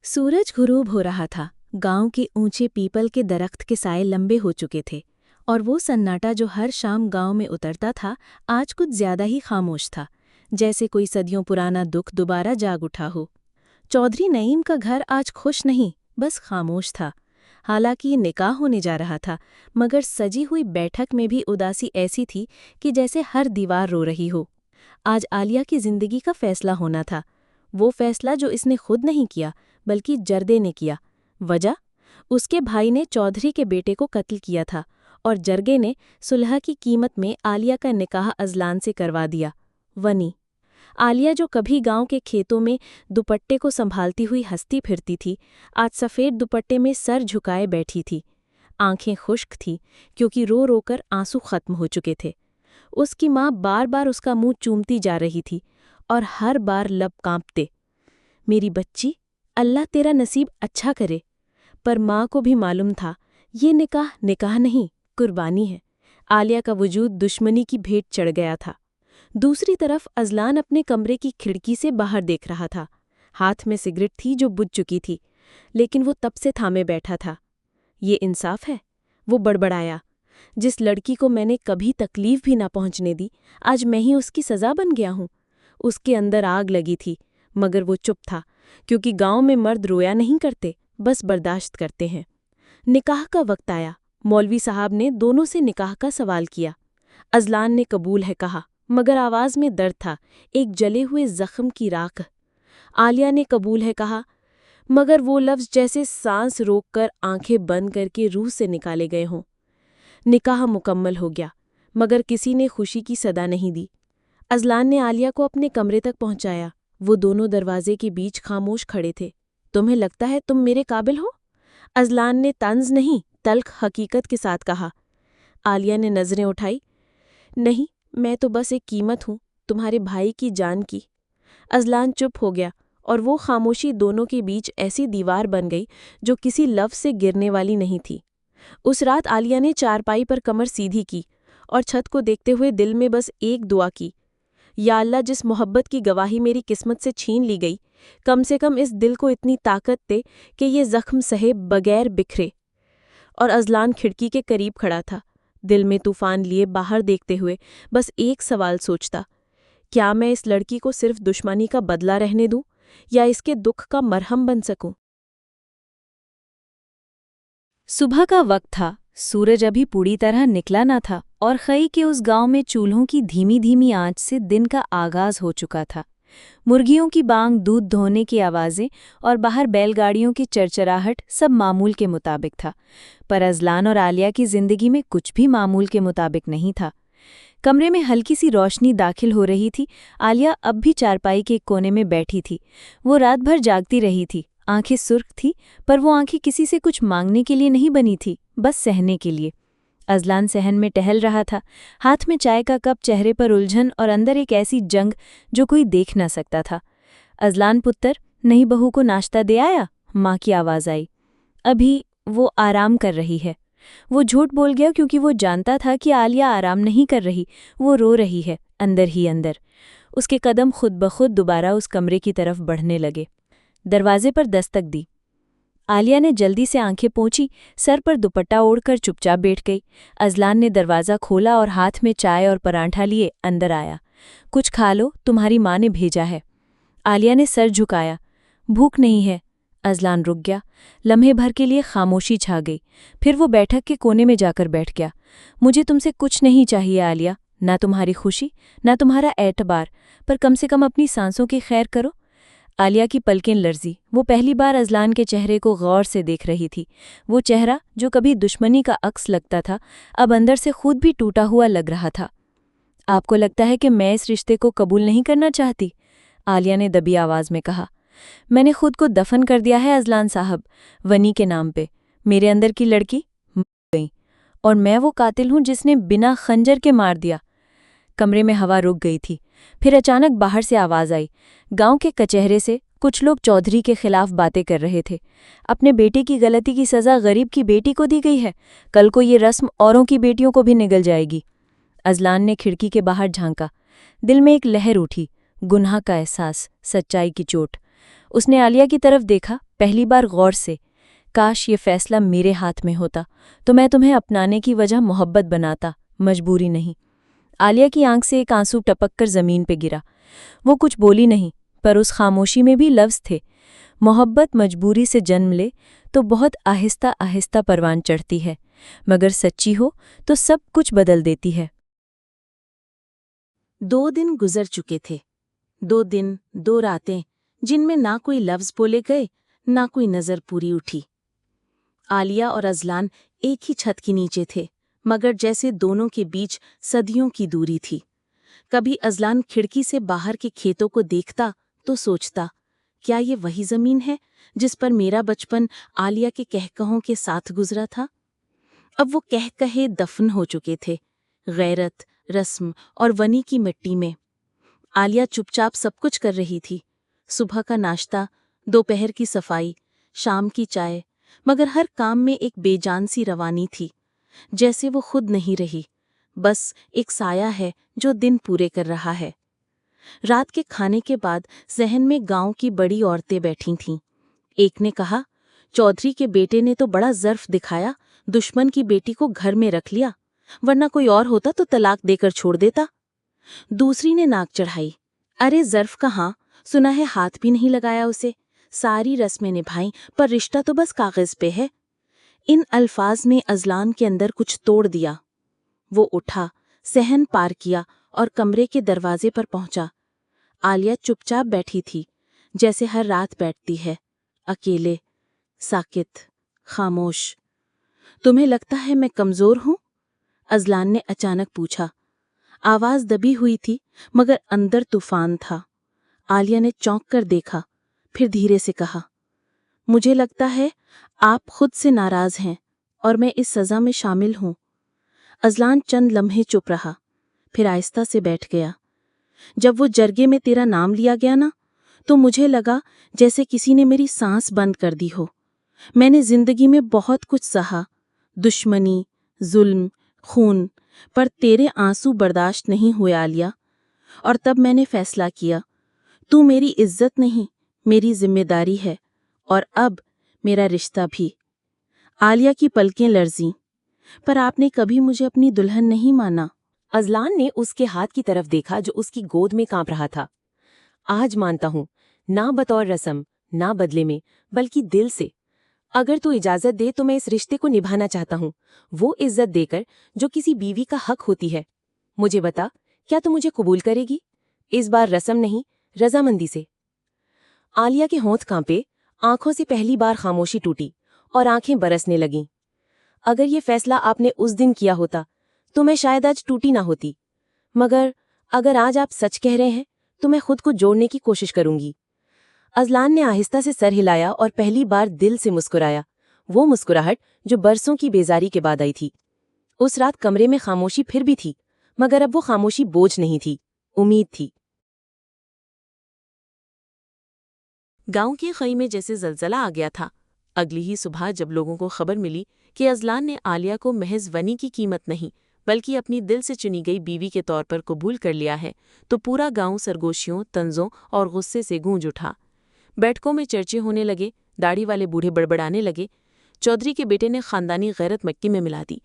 सूरज गुरूब हो रहा था। गांव के ऊंचे पीपल के दरख्त के साए लंबे हो चुके थे और वो सन्नाटा जो हर शाम गांव में उतरता था आज कुछ ज्यादा ही खामोश था, जैसे कोई सदियों पुराना दुख दोबारा जाग उठा हो। चौधरी नईम का घर आज खुश नहीं, बस खामोश था। हालांकि निकाह होने जा रहा था, मगर सजी हुई बैठक में भी उदासी ऐसी थी कि जैसे हर दीवार रो रही हो। आज आलिया की जिंदगी का फैसला होना था, वो फैसला जो इसने खुद नहीं किया बल्कि जरदे ने किया। वजह, उसके भाई ने चौधरी के बेटे को कत्ल किया था और जरगे ने सुलह की कीमत में आलिया का निकाह अजलान से करवा दिया। वनी आलिया जो कभी गांव के खेतों में दुपट्टे को संभालती हुई हंसती फिरती थी, आज सफ़ेद दुपट्टे में सर झुकाए बैठी थी। आंखें खुश्क थीं क्योंकि रो रो कर आंसू खत्म हो चुके थे। उसकी माँ बार बार उसका मुंह चूमती जा रही थी और हर बार लब कांपते, मेरी बच्ची, अल्लाह तेरा नसीब अच्छा करे। पर माँ को भी मालूम था ये निकाह निकाह नहीं, कुर्बानी है। आलिया का वजूद दुश्मनी की भेंट चढ़ गया था। दूसरी तरफ अजलान अपने कमरे की खिड़की से बाहर देख रहा था। हाथ में सिगरेट थी जो बुझ चुकी थी, लेकिन वो तब से थामे बैठा था। ये इंसाफ है, वो बड़बड़ाया। जिस लड़की को मैंने कभी तकलीफ भी ना पहुंचने दी, आज मैं ही उसकी सजा बन गया हूं। उसके अंदर आग लगी थी, मगर वो चुप था, क्योंकि गांव में मर्द रोया नहीं करते, बस बर्दाश्त करते हैं। निकाह का वक्त आया। मौलवी साहब ने दोनों से निकाह का सवाल किया। अजलान ने कबूल है कहा, मगर आवाज में दर्द था, एक जले हुए जख्म की राख। आलिया ने कबूल है कहा, मगर वो लफ्ज जैसे सांस रोककर आंखें बंद करके रूह से निकाले गए हों। निकाह मुकम्मल हो गया, मगर किसी ने खुशी की सदा नहीं दी। अजलान ने आलिया को अपने कमरे तक पहुंचाया। वो दोनों दरवाजे के बीच खामोश खड़े थे। तुम्हें लगता है तुम मेरे काबिल हो? अजलान ने तंज नहीं, तल्ख हकीकत के साथ कहा। आलिया ने नजरें उठाई। नहीं, मैं तो बस एक कीमत हूं, तुम्हारे भाई की जान की। अजलान चुप हो गया और वो खामोशी दोनों के बीच ऐसी दीवार बन गई जो किसी लफ्ज से गिरने वाली नहीं थी। उस रात आलिया ने चारपाई पर कमर सीधी की और छत को देखते हुए दिल में बस एक दुआ की, या अल्लाह, जिस मोहब्बत की गवाही मेरी किस्मत से छीन ली गई, कम से कम इस दिल को इतनी ताकत दे कि ये जख्म सहे बगैर बिखरे। और अजलान खिड़की के करीब खड़ा था, दिल में तूफान लिए बाहर देखते हुए बस एक सवाल सोचता, क्या मैं इस लड़की को सिर्फ दुश्मनी का बदला रहने दूं या इसके दुख का मरहम बन सकूं? सुबह का वक्त था। सूरज अभी पूरी तरह निकला न था और खई के उस गांव में चूल्हों की धीमी धीमी आंच से दिन का आगाज हो चुका था। मुर्गियों की बांग, दूध धोने की आवाज़ें और बाहर बैलगाड़ियों की चरचराहट सब मामूल के मुताबिक था। पर अजलान और आलिया की जिंदगी में कुछ भी मामूल के मुताबिक नहीं था। कमरे में हल्की सी रोशनी दाखिल हो रही थी। आलिया अब भी चारपाई के एक कोने में बैठी थी। वो रात भर जागती रही थी। आंखें सुर्ख थी, पर वो आंखें किसी से कुछ मांगने के लिए नहीं बनी थी, बस सहने के लिए। अजलान सहन में टहल रहा था, हाथ में चाय का कप, चेहरे पर उलझन और अंदर एक ऐसी जंग जो कोई देख न सकता था। अजलान पुत्र, नई बहू को नाश्ता दे आया? माँ की आवाज़ आई। अभी वो आराम कर रही है। वो झूठ बोल गया क्योंकि वो जानता था कि आलिया आराम नहीं कर रही, वो रो रही है अंदर ही अंदर। उसके कदम खुद ब खुद दोबारा उस कमरे की तरफ बढ़ने लगे। दरवाजे पर दस्तक दी। आलिया ने जल्दी से आंखें पोंछी, सर पर दुपट्टा ओढ़कर चुपचाप बैठ गई। अजलान ने दरवाज़ा खोला और हाथ में चाय और परांठा लिए अंदर आया। कुछ खा लो, तुम्हारी माँ ने भेजा है। आलिया ने सर झुकाया। भूख नहीं है। अजलान रुक गया। लम्हे भर के लिए खामोशी छा गई। फिर वो बैठक के कोने में जाकर बैठ गया। मुझे तुमसे कुछ नहीं चाहिए आलिया, ना तुम्हारी खुशी, ना तुम्हारा एतबार, पर कम से कम अपनी सांसों की खैर करो। आलिया की पलकें लर्जी। वो पहली बार अजलान के चेहरे को गौर से देख रही थी। वो चेहरा जो कभी दुश्मनी का अक्स लगता था, अब अंदर से खुद भी टूटा हुआ लग रहा था। आपको लगता है कि मैं इस रिश्ते को कबूल नहीं करना चाहती? आलिया ने दबी आवाज में कहा। मैंने खुद को दफन कर दिया है अजलान साहब, वनी के नाम पे। मेरे अंदर की लड़की मर गई और मैं वो कातिल हूं जिसने बिना खंजर के मार दिया। कमरे में हवा रुक गई थी। फिर अचानक बाहर से आवाज आई। गांव के कचहरे से कुछ लोग चौधरी के खिलाफ बातें कर रहे थे। अपने बेटे की गलती की सजा गरीब की बेटी को दी गई है, कल को ये रस्म औरों की बेटियों को भी निगल जाएगी। अजलान ने खिड़की के बाहर झांका। दिल में एक लहर उठी, गुनाह का एहसास, सच्चाई की चोट। उसने आलिया की तरफ देखा, پہلی بار غور سے، کاش یہ فیصلہ میرے ہاتھ میں ہوتا تو میں تمہیں اپنانے کی وجہ محبت بناتا، مجبوری نہیں۔ عالیہ کی آنکھ سے ایک آنسو ٹپک کر زمین پہ گرا۔ وہ کچھ بولی نہیں، پر اس خاموشی میں بھی لفظ تھے۔ محبت مجبوری سے جنم لے تو بہت آہستہ آہستہ پروان چڑھتی ہے، مگر سچی ہو تو سب کچھ بدل دیتی ہے۔ 2 دن گزر چکے تھے، 2 دن 2 راتیں جن میں نہ کوئی لفظ بولے گئے نہ کوئی نظر پوری اٹھی۔ عالیہ اور اذلان ایک ہی چھت کے نیچے تھے، مگر جیسے دونوں کے بیچ صدیوں کی دوری تھی۔ کبھی اذلان کھڑکی سے باہر کے کھیتوں کو دیکھتا تو سوچتا، کیا یہ وہی زمین ہے جس پر میرا بچپن عالیہ کے کہکہوں کے ساتھ گزرا تھا؟ اب وہ کہکہے دفن ہو چکے تھے، غیرت، رسم اور ونی کی مٹی میں۔ عالیہ چپ چاپ سب کچھ کر رہی تھی، صبح کا ناشتہ، دوپہر کی صفائی، شام کی چائے، مگر ہر کام میں ایک بے جان سی روانی تھی، جیسے وہ خود نہیں رہی، بس ایک سایہ ہے جو دن پورے کر رہا ہے۔ رات کے کھانے کے بعد ذہن میں گاؤں کی بڑی عورتیں بیٹھی تھیں۔ ایک نے کہا، چودھری کے بیٹے نے تو بڑا ظرف دکھایا، دشمن کی بیٹی کو گھر میں رکھ لیا، ورنہ کوئی اور ہوتا تو طلاق دے کر چھوڑ دیتا۔ دوسری نے ناک چڑھائی، ارے ظرف کہاں، سنا ہے ہاتھ بھی نہیں لگایا اسے، ساری رسمیں نبھائیں پر رشتہ تو بس کاغذ پہ ہے۔ ان الفاظ نے اذلان کے اندر کچھ توڑ دیا۔ وہ اٹھا، صحن پار کیا اور کمرے کے دروازے پر پہنچا۔ عالیہ چپ چاپ بیٹھی تھی، جیسے ہر رات بیٹھتی ہے، اکیلے، ساکت، خاموش۔ تمہیں لگتا ہے میں کمزور ہوں؟ اذلان نے اچانک پوچھا۔ آواز دبی ہوئی تھی، مگر اندر طوفان تھا۔ عالیہ نے چونک کر دیکھا، پھر دھیرے سے کہا، مجھے لگتا ہے آپ خود سے ناراض ہیں اور میں اس سزا میں شامل ہوں۔ اذلان چند لمحے چپ رہا، پھر آہستہ سے بیٹھ گیا۔ جب وہ جرگے میں تیرا نام لیا گیا نا، تو مجھے لگا جیسے کسی نے میری سانس بند کر دی ہو۔ میں نے زندگی میں بہت کچھ سہا، دشمنی، ظلم، خون، پر تیرے آنسو برداشت نہیں ہوئے عالیہ، اور تب میں نے فیصلہ کیا، تو میری عزت نہیں، میری ذمہ داری ہے، اور اب میرا رشتہ بھی۔ عالیہ کی پلکیں لرزیں، پر آپ نے کبھی مجھے اپنی دلہن نہیں مانا۔ اذلان نے اس کے ہاتھ کی طرف دیکھا جو اس کی گود میں کانپ رہا تھا۔ آج مانتا ہوں، نہ بطور رسم، نہ بدلے میں، بلکہ دل سے۔ اگر تو اجازت دے تو میں اس رشتے کو نبھانا چاہتا ہوں، وہ عزت دے کر جو کسی بیوی کا حق ہوتی ہے۔ مجھے بتا، کیا تو مجھے قبول کرے گی؟ اس بار رسم نہیں، رضامندی سے۔ عالیہ کے ہونٹ کانپے، آنکھوں سے پہلی بار خاموشی ٹوٹی اور آنکھیں برسنے لگیں۔ اگر یہ فیصلہ آپ نے اس دن کیا ہوتا تو میں شاید آج ٹوٹی نہ ہوتی، مگر اگر آج آپ سچ کہہ رہے ہیں تو میں خود کو جوڑنے کی کوشش کروں گی۔ اذلان نے آہستہ سے سر ہلایا اور پہلی بار دل سے مسکرایا، وہ مسکراہٹ جو برسوں کی بیزاری کے بعد آئی تھی۔ اس رات کمرے میں خاموشی پھر بھی تھی، مگر اب وہ خاموشی بوجھ نہیں تھی، امید تھی۔ گاؤں کے خئی میں جیسے زلزلہ آ گیا تھا۔ اگلی ہی صبح جب لوگوں کو خبر ملی کہ اذلان نے عالیہ کو محض ونی کی قیمت نہیں بلکہ اپنی دل سے چنی گئی بیوی کے طور پر قبول کر لیا ہے، تو پورا گاؤں سرگوشیوں، طنزوں اور غصے سے گونج اٹھا۔ بیٹھکوں میں چرچے ہونے لگے، داڑھی والے بوڑھے بڑبڑانے لگے، چودھری کے بیٹے نے خاندانی غیرت مٹی میں ملا دی،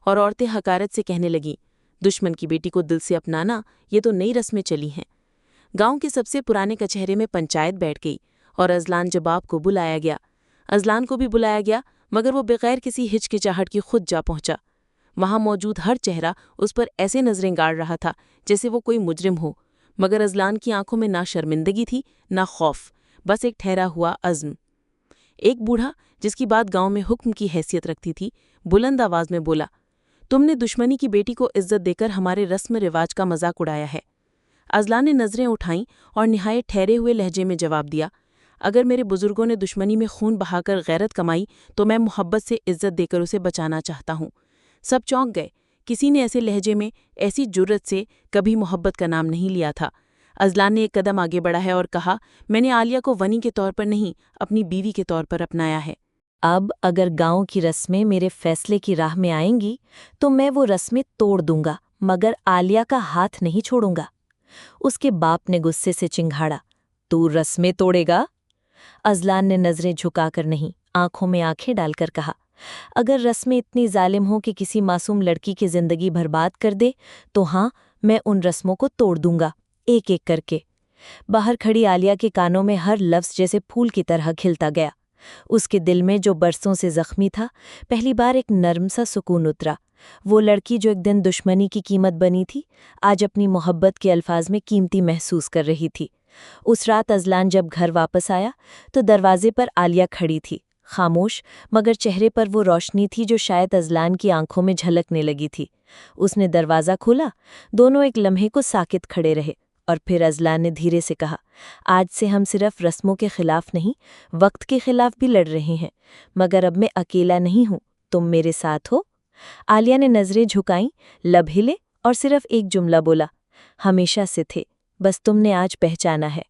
اور عورتیں حقارت سے کہنے لگیں، دشمن کی بیٹی کو دل سے اپنانا، یہ تو نئی رسمیں چلی ہیں۔ گاؤں کے سب سے پرانے کچہرے میں پنچایت بیٹھ گئی، اور اذلان جباب کو بلایا گیا۔ اذلان کو بھی بلایا گیا، مگر وہ بغیر کسی ہچکچاہٹ کی خود جا پہنچا۔ وہاں موجود ہر چہرہ اس پر ایسے نظریں گاڑ رہا تھا جیسے وہ کوئی مجرم ہو، مگر اذلان کی آنکھوں میں نہ شرمندگی تھی نہ خوف، بس ایک ٹھہرا ہوا عزم۔ ایک بوڑھا، جس کی بات گاؤں میں حکم کی حیثیت رکھتی تھی، بلند آواز میں بولا، تم نے دشمنی کی بیٹی کو عزت دے کر ہمارے رسم رواج کا مذاق اڑایا ہے۔ اذلان نے نظریں اٹھائیں اور نہایت ٹھہرے ہوئے لہجے میں جواب دیا، اگر میرے بزرگوں نے دشمنی میں خون بہا کر غیرت کمائی تو میں محبت سے عزت دے کر اسے بچانا چاہتا ہوں۔ سب چونک گئے، کسی نے ایسے لہجے میں، ایسی جرأت سے کبھی محبت کا نام نہیں لیا تھا۔ اذلان نے ایک قدم آگے بڑھا ہے اور کہا، میں نے عالیہ کو ونی کے طور پر نہیں، اپنی بیوی کے طور پر اپنایا ہے۔ اب اگر گاؤں کی رسمیں میرے فیصلے کی راہ میں آئیں گی تو میں وہ رسمیں توڑ دوں گا، مگر عالیہ کا ہاتھ نہیں چھوڑوں گا۔ اس کے باپ نے غصے سے چنگھاڑا، تو رسمیں توڑے گا؟ अज़लान ने नज़रें झुकाकर नहीं, आंखों में आंखें डालकर कहा, अगर रस्में इतनी जालिम हों कि किसी मासूम लड़की की ज़िंदगी बर्बाद कर दे, तो हाँ, मैं उन रस्मों को तोड़ दूंगा, एक एक करके। बाहर खड़ी आलिया के कानों में हर लफ्ज़ जैसे फूल की तरह खिलता गया। उसके दिल में जो बरसों से जख्मी था, पहली बार एक नर्म सा सुकून उतरा। वो लड़की जो एक दिन दुश्मनी की कीमत बनी थी, आज अपनी मोहब्बत के अल्फाज में कीमती महसूस कर रही थी। उस रात अज़लान जब घर वापस आया तो दरवाजे पर आलिया खड़ी थी, खामोश, मगर चेहरे पर वो रोशनी थी जो शायद अज़लान की आंखों में झलकने लगी थी। उसने दरवाज़ा खोला, दोनों एक लम्हे को साकित खड़े रहे, और फिर अज़लान ने धीरे से कहा, आज से हम सिर्फ रस्मों के खिलाफ नहीं, वक्त के खिलाफ भी लड़ रहे हैं, मगर अब मैं अकेला नहीं हूँ, तुम मेरे साथ हो। आलिया ने नज़रें झुकाईं, लब हिले और सिर्फ एक जुमला बोला, हमेशा से थे, बस तुमने आज पहचाना है।